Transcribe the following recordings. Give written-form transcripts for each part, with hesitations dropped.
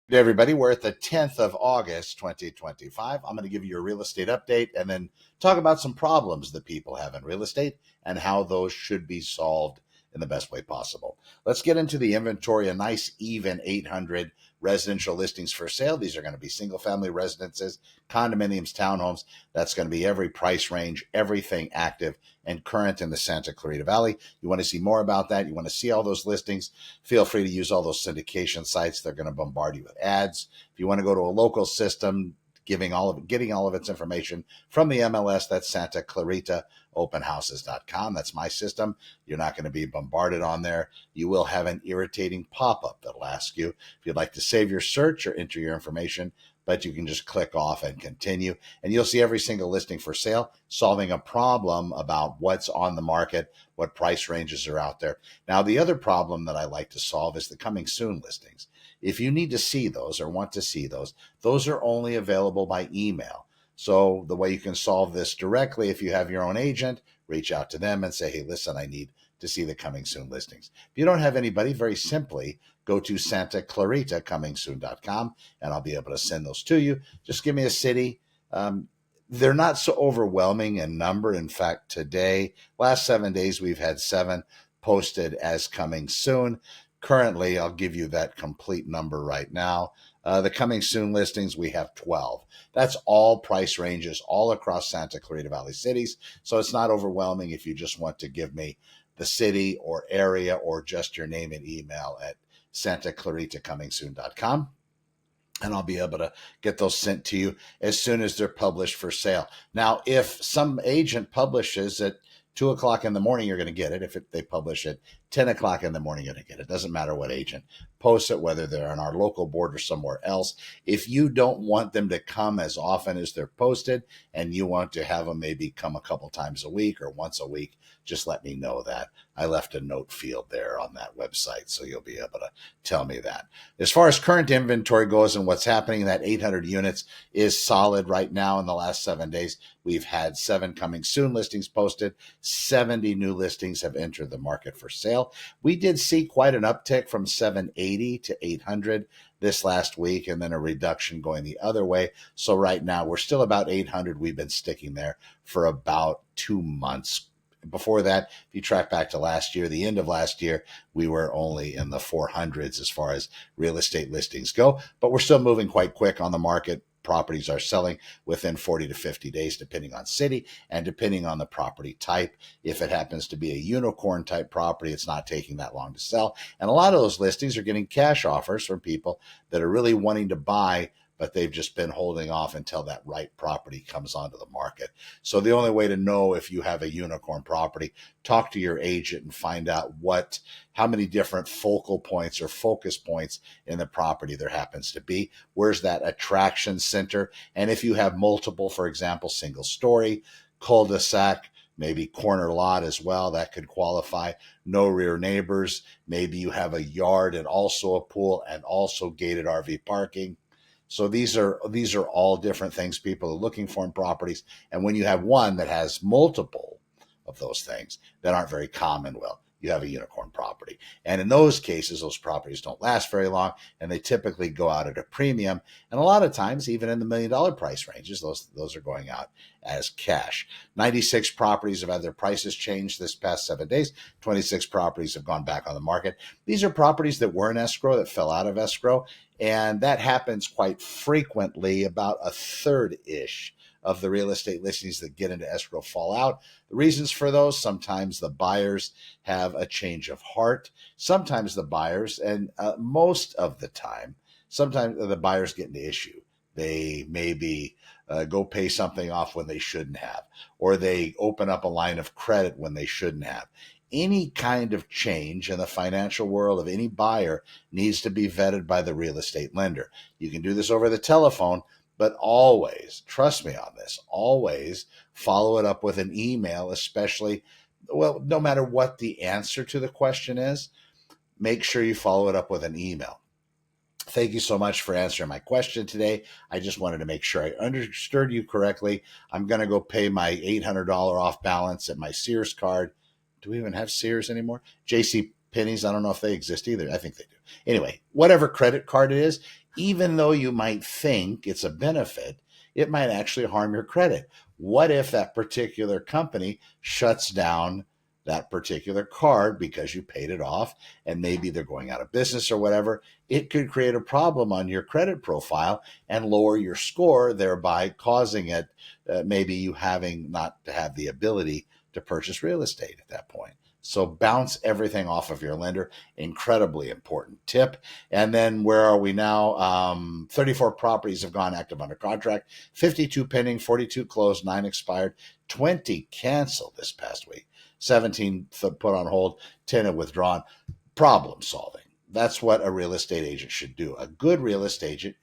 Hey everybody, we're at the 10th of August, 2025. I'm going to give you a real estate update and then talk about some problems that people have in real estate and how those should be solved in the best way possible. Let's get into the inventory. A nice even 800 residential listings for sale. These are going to be single family residences, condominiums, townhomes. That's going to be every price range, everything active and current in the Santa Clarita Valley. You want to see more about that? You want to see all those listings? Feel free to use all those syndication sites. They're going to bombard you with ads. If you want to go to a local system, getting all of its information from the MLS, that's Santa Clarita openhouses.com. That's my system. You're not going to be bombarded on there. You will have an irritating pop-up that'll ask you if you'd like to save your search or enter your information, but you can just click off and continue. And you'll see every single listing for sale, solving a problem about what's on the market, what price ranges are out there. Now, the other problem that I like to solve is the coming soon listings. If you need to see those or want to see those are only available by email. So the way you can solve this directly, if you have your own agent, reach out to them and say, hey, listen, I need to see the coming soon listings. If you don't have anybody, very simply, go to santaclarita.comingsoon.com and I'll be able to send those to you. Just give me a city. They're not so overwhelming in number. In fact, today, last 7 days, we've had 7 posted as coming soon. Currently, I'll give you that complete number right now. The coming soon listings, we have 12. That's all price ranges all across Santa Clarita Valley cities. So it's not overwhelming if you just want to give me the city or area or just your name and email at santaclaritacomingsoon.com. And I'll be able to get those sent to you as soon as they're published for sale. Now, if some agent publishes at 2 o'clock in the morning, you're going to get it. If they publish at 10 o'clock in the morning, you're going to get it. Doesn't matter what agent posts it, whether they're on our local board or somewhere else. If you don't want them to come as often as they're posted and you want to have them maybe come a couple times a week or once a week, just let me know that. I left a note field there on that website, so you'll be able to tell me that. As far as current inventory goes and what's happening, that 800 units is solid right now. In the last 7 days, we've had 7 coming soon listings posted. 70 new listings have entered the market for sale. We did see quite an uptick from 780 to 800 this last week, and then a reduction going the other way. So right now, we're still about 800. We've been sticking there for about 2 months. Before that, if you track back to last year, the end of last year, we were only in the 400s as far as real estate listings go, but we're still moving quite quick on the market. Properties are selling within 40 to 50 days, depending on city and depending on the property type. If it happens to be a unicorn type property, it's not taking that long to sell. And a lot of those listings are getting cash offers from people that are really wanting to buy, but they've just been holding off until that right property comes onto the market. So the only way to know if you have a unicorn property, talk to your agent and find out how many different focal points or focus points in the property there happens to be. Where's that attraction center? And if you have multiple, for example, single story, cul-de-sac, maybe corner lot as well, that could qualify. No rear neighbors. Maybe you have a yard and also a pool and also gated RV parking. So these are all different things people are looking for in properties. And when you have one that has multiple of those things that aren't very common, well, you have a unicorn property. And in those cases, those properties don't last very long, and they typically go out at a premium. And a lot of times, even in the $1 million price ranges, those are going out as cash. 96 properties have had their prices changed this past 7 days. 26 properties have gone back on the market. These are properties that were in escrow, that fell out of escrow. And that happens quite frequently. About a third-ish of the real estate listings that get into escrow fall out. The reasons for those, sometimes the buyers have a change of heart. Sometimes the buyers, and most of the time, sometimes the buyers get into issue. They maybe go pay something off when they shouldn't have, or they open up a line of credit when they shouldn't have. Any kind of change in the financial world of any buyer needs to be vetted by the real estate lender. You can do this over the telephone, but always, trust me on this, always follow it up with an email, especially, well, no matter what the answer to the question is, make sure you follow it up with an email. Thank you so much for answering my question today. I just wanted to make sure I understood you correctly. I'm going to go pay my $800 off balance at my Sears card. Do we even have Sears anymore? JC Penney's, I don't know if they exist either. I think they do. Anyway, whatever credit card it is, even though you might think it's a benefit, it might actually harm your credit. What if that particular company shuts down that particular card because you paid it off and maybe they're going out of business or whatever? It could create a problem on your credit profile and lower your score, thereby causing it, maybe you having not to have the ability to purchase real estate at that point. So bounce everything off of your lender. Incredibly important tip. And then where are we now? 34 properties have gone active under contract, 52 pending, 42 closed, 9 expired, 20 canceled this past week, 17 put on hold, 10 have withdrawn. Problem solving. That's what a real estate agent should do. A good real estate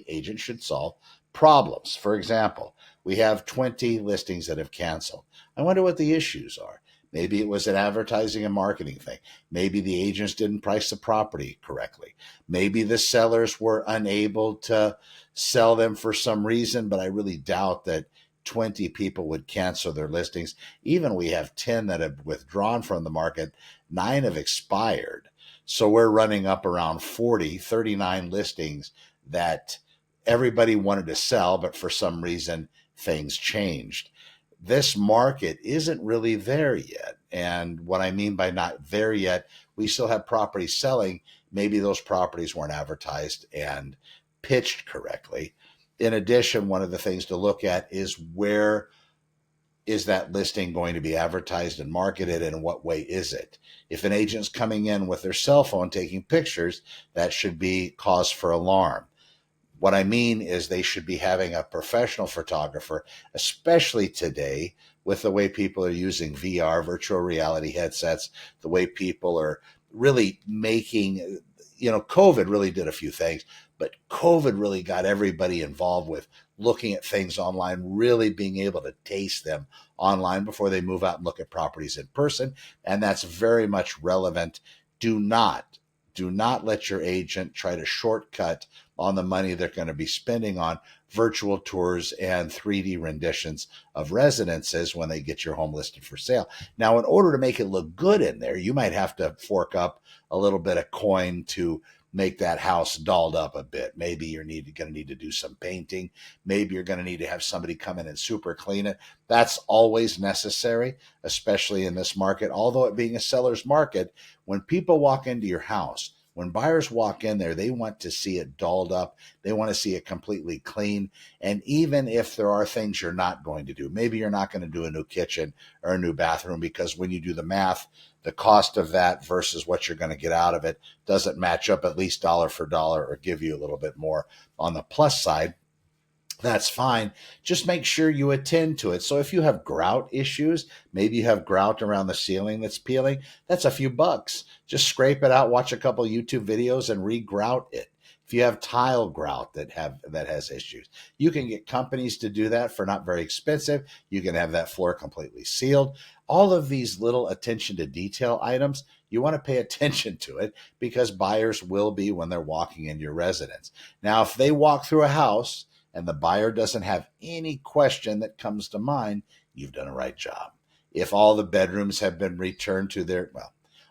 agent should solve problems. For example, we have 20 listings that have canceled. I wonder what the issues are. Maybe it was an advertising and marketing thing. Maybe the agents didn't price the property correctly. Maybe the sellers were unable to sell them for some reason, but I really doubt that 20 people would cancel their listings. Even we have 10 that have withdrawn from the market, 9 have expired. So we're running up around 39 listings that everybody wanted to sell, but for some reason things changed. This market isn't really there yet. And what I mean by not there yet, we still have properties selling. Maybe those properties weren't advertised and pitched correctly. In addition, one of the things to look at is where is that listing going to be advertised and marketed, and in what way is it? If an agent's coming in with their cell phone taking pictures, that should be cause for alarm. What I mean is they should be having a professional photographer, especially today with the way people are using VR, virtual reality headsets, the way people are really making, COVID really did a few things, but COVID really got everybody involved with looking at things online, really being able to taste them online before they move out and look at properties in person. And that's very much relevant. Do not let your agent try to shortcut on the money they're going to be spending on virtual tours and 3D renditions of residences when they get your home listed for sale. Now, in order to make it look good in there, you might have to fork up a little bit of coin to make that house dolled up a bit. Maybe you're going to need to do some painting. Maybe you're going to need to have somebody come in and super clean it. That's always necessary, especially in this market. Although it being a seller's market, when people walk into your house, when buyers walk in there, they want to see it dolled up. They want to see it completely clean. And even if there are things you're not going to do, maybe you're not going to do a new kitchen or a new bathroom, because when you do the math, the cost of that versus what you're going to get out of it doesn't match up at least dollar for dollar, or give you a little bit more on the plus side. That's fine. Just make sure you attend to it. So if you have grout issues, maybe you have grout around the ceiling that's peeling, that's a few bucks. Just scrape it out, watch a couple of YouTube videos and re-grout it. If you have tile grout that has issues, you can get companies to do that for not very expensive. You can have that floor completely sealed. All of these little attention to detail items, you want to pay attention to it, because buyers will be when they're walking into your residence. Now, if they walk through a house and the buyer doesn't have any question that comes to mind, you've done a right job. If all the bedrooms have been returned to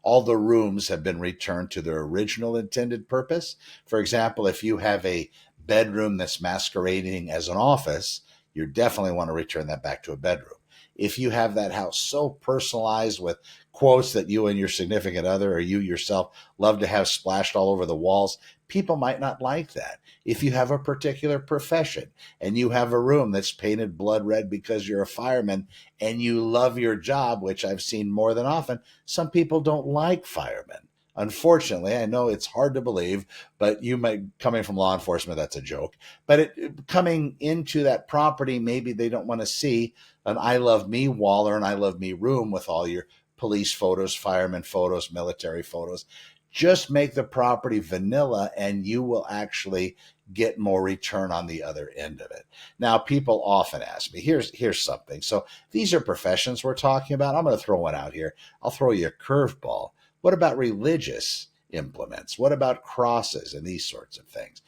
all the rooms have been returned to their original intended purpose. For example, if you have a bedroom that's masquerading as an office, you definitely want to return that back to a bedroom. If you have that house so personalized with quotes that you and your significant other or you yourself love to have splashed all over the walls, people might not like that. If you have a particular profession and you have a room that's painted blood red because you're a fireman and you love your job, which I've seen more than often, some people don't like firemen. Unfortunately, I know it's hard to believe, but you might, coming from law enforcement, that's a joke. But coming into that property, maybe they don't want to see an I love me wall or an I love me room with all your police photos, fireman photos, military photos. Just make the property vanilla and you will actually get more return on the other end of it. Now, people often ask me, here's something. So these are professions we're talking about. I'm going to throw one out here. I'll throw you a curveball. What about religious implements? What about crosses and these sorts of things?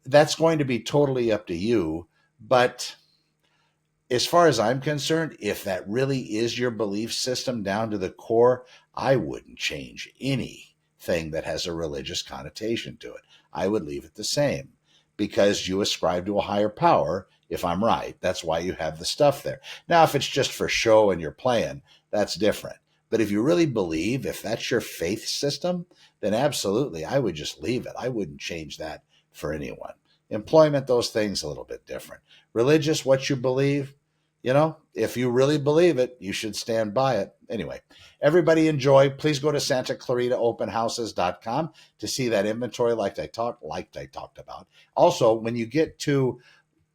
That's going to be totally up to you. But as far as I'm concerned, if that really is your belief system down to the core, I wouldn't change any thing that has a religious connotation to it. I would leave it the same because you ascribe to a higher power if I'm right. That's why you have the stuff there. Now, if it's just for show and you're playing, that's different. But if you really believe, if that's your faith system, then absolutely, I would just leave it. I wouldn't change that for anyone. Employment, those things a little bit different. Religious, what you believe, if you really believe it, you should stand by it. Anyway, everybody enjoy. Please go to SantaClaritaOpenHouses.com to see that inventory like I talked about. Also, when you get to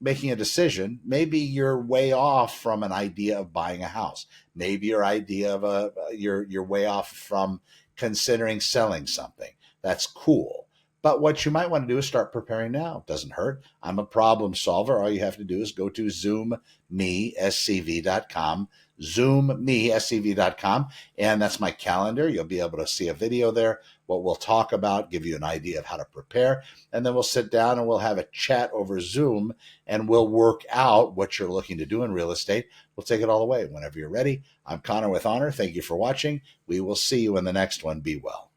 making a decision, maybe you're way off from an idea of buying a house. Maybe your idea of you're way off from considering selling something. That's cool. But what you might want to do is start preparing now. It doesn't hurt. I'm a problem solver. All you have to do is go to ZoomMeSCV.com, ZoomMeSCV.com, and that's my calendar. You'll be able to see a video there, what we'll talk about, give you an idea of how to prepare, and then we'll sit down and we'll have a chat over Zoom, and we'll work out what you're looking to do in real estate. We'll take it all away whenever you're ready. I'm Connor with Honor. Thank you for watching. We will see you in the next one. Be well.